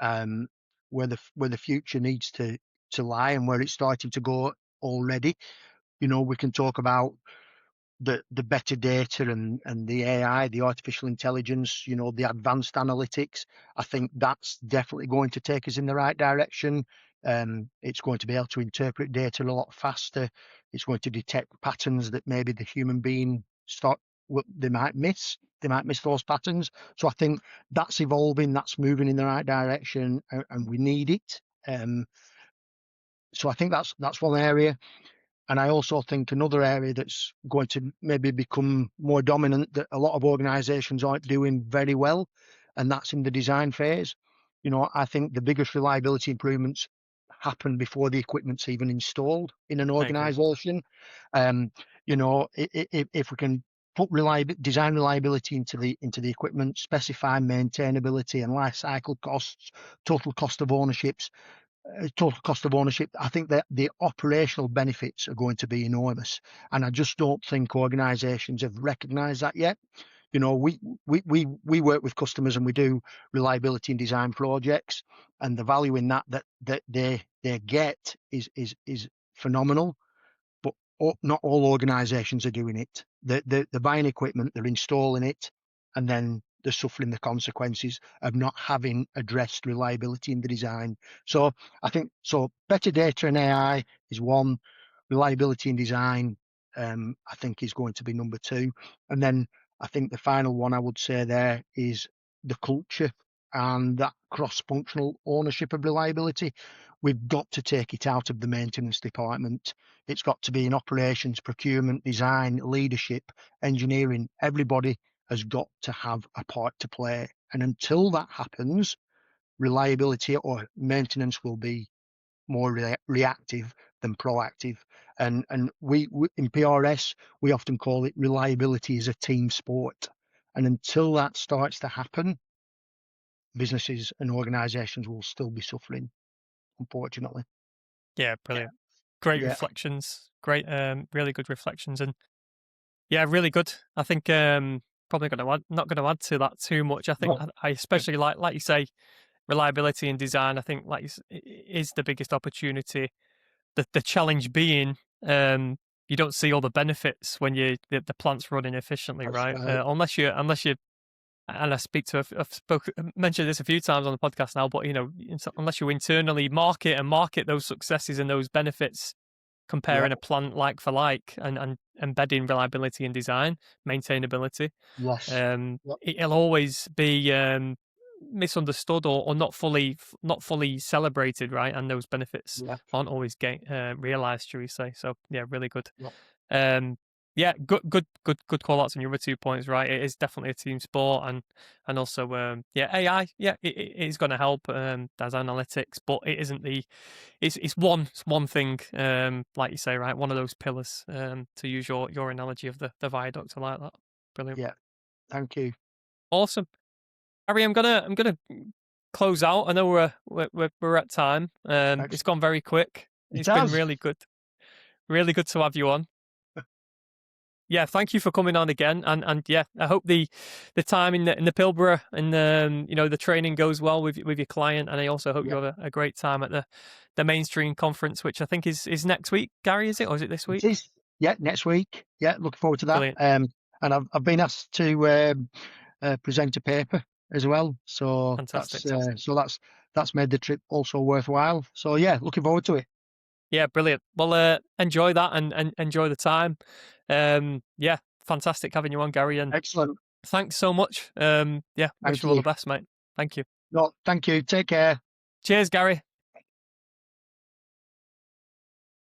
Speaker 2: um, where the future needs to lie and where it's starting to go already. We can talk about the better data and the AI, the artificial intelligence, the advanced analytics. I think that's definitely going to take us in the right direction. It's going to be able to interpret data a lot faster. It's going to detect patterns that maybe the human being they might miss. They might miss those patterns. So I think that's evolving. That's moving in the right direction, and we need it. So I think that's one area. And I also think another area that's going to maybe become more dominant that a lot of organisations aren't doing very well, and that's in the design phase. I think the biggest reliability improvements happen before the equipment's even installed in an
Speaker 1: I agree.
Speaker 2: organisation. If we can put design reliability into the equipment, specify maintainability and life cycle costs, total cost of ownership, I think that the operational benefits are going to be enormous. And I just don't think organisations have recognised that yet. We work with customers and we do reliability and design projects, and the value in that they get is phenomenal. But not all organisations are doing it. They're buying equipment, they're installing it, and then they're suffering the consequences of not having addressed reliability in the design. So I think better data and AI is one. Reliability in design, I think, is going to be number two. And then I think the final one I would say there is the culture and that cross-functional ownership of reliability. We've got to take it out of the maintenance department. It's got to be in operations, procurement, design, leadership, engineering. Everybody has got to have a part to play. And until that happens, reliability or maintenance will be more reactive than proactive. And we in PRS we often call it reliability is a team sport. And until that starts to happen, businesses and organisations will still be suffering, unfortunately.
Speaker 1: Yeah,
Speaker 2: Yeah.
Speaker 1: brilliant. great
Speaker 2: Yeah.
Speaker 1: reflections, great, really good reflections, and yeah, really good. I think probably going to add, not going to add to that too much. I think
Speaker 2: No.
Speaker 1: I especially like you say, reliability and design. I think is the biggest opportunity. The challenge being you don't see all the benefits when the plant's running efficiently,
Speaker 2: That's
Speaker 1: right?
Speaker 2: right.
Speaker 1: Unless you and I speak to mentioned this a few times on the podcast now, but unless you internally market those successes and those benefits,
Speaker 2: Yeah.
Speaker 1: comparing a plant like for like, and embedding reliability in design, maintainability,
Speaker 2: Yes. Yep.
Speaker 1: it'll always be misunderstood or not fully celebrated, right? And those benefits
Speaker 2: Yeah.
Speaker 1: aren't always realized, shall we say? So yeah, really good.
Speaker 2: Yep.
Speaker 1: Um, yeah, good call outs on your other 2 points, right? It is definitely a team sport, and also yeah, AI, yeah, it is going to help. There's analytics, but it isn't the it's one thing, like you say, right? One of those pillars. To use your analogy of the viaduct, I like that. Brilliant,
Speaker 2: Yeah. Thank you.
Speaker 1: awesome. Harry, I'm gonna close out. I know we're at time. It's
Speaker 2: Excellent.
Speaker 1: gone very quick.
Speaker 2: It
Speaker 1: It's been
Speaker 2: has.
Speaker 1: really good to have you on. Yeah, thank you for coming on again, and yeah, I hope the time in the Pilbara and the training goes well with your client, and I also hope you
Speaker 2: Yeah.
Speaker 1: have a great time at the mainstream conference, which I think is next week. Gary, is it, or is it this
Speaker 2: It
Speaker 1: week?
Speaker 2: is. Yeah. Next week. Yeah. Looking forward to that.
Speaker 1: Brilliant,
Speaker 2: And I've been asked to present a paper as well. So
Speaker 1: fantastic.
Speaker 2: that's made the trip also worthwhile. So yeah, looking forward to it.
Speaker 1: Yeah, brilliant. Well, enjoy that and enjoy the time. Yeah, fantastic having you on, Gary, and
Speaker 2: Excellent.
Speaker 1: thanks so much. Yeah, wish
Speaker 2: Thank
Speaker 1: you all the
Speaker 2: you.
Speaker 1: best, mate. Thank you.
Speaker 2: No, thank you. Take care.
Speaker 1: Cheers, Gary.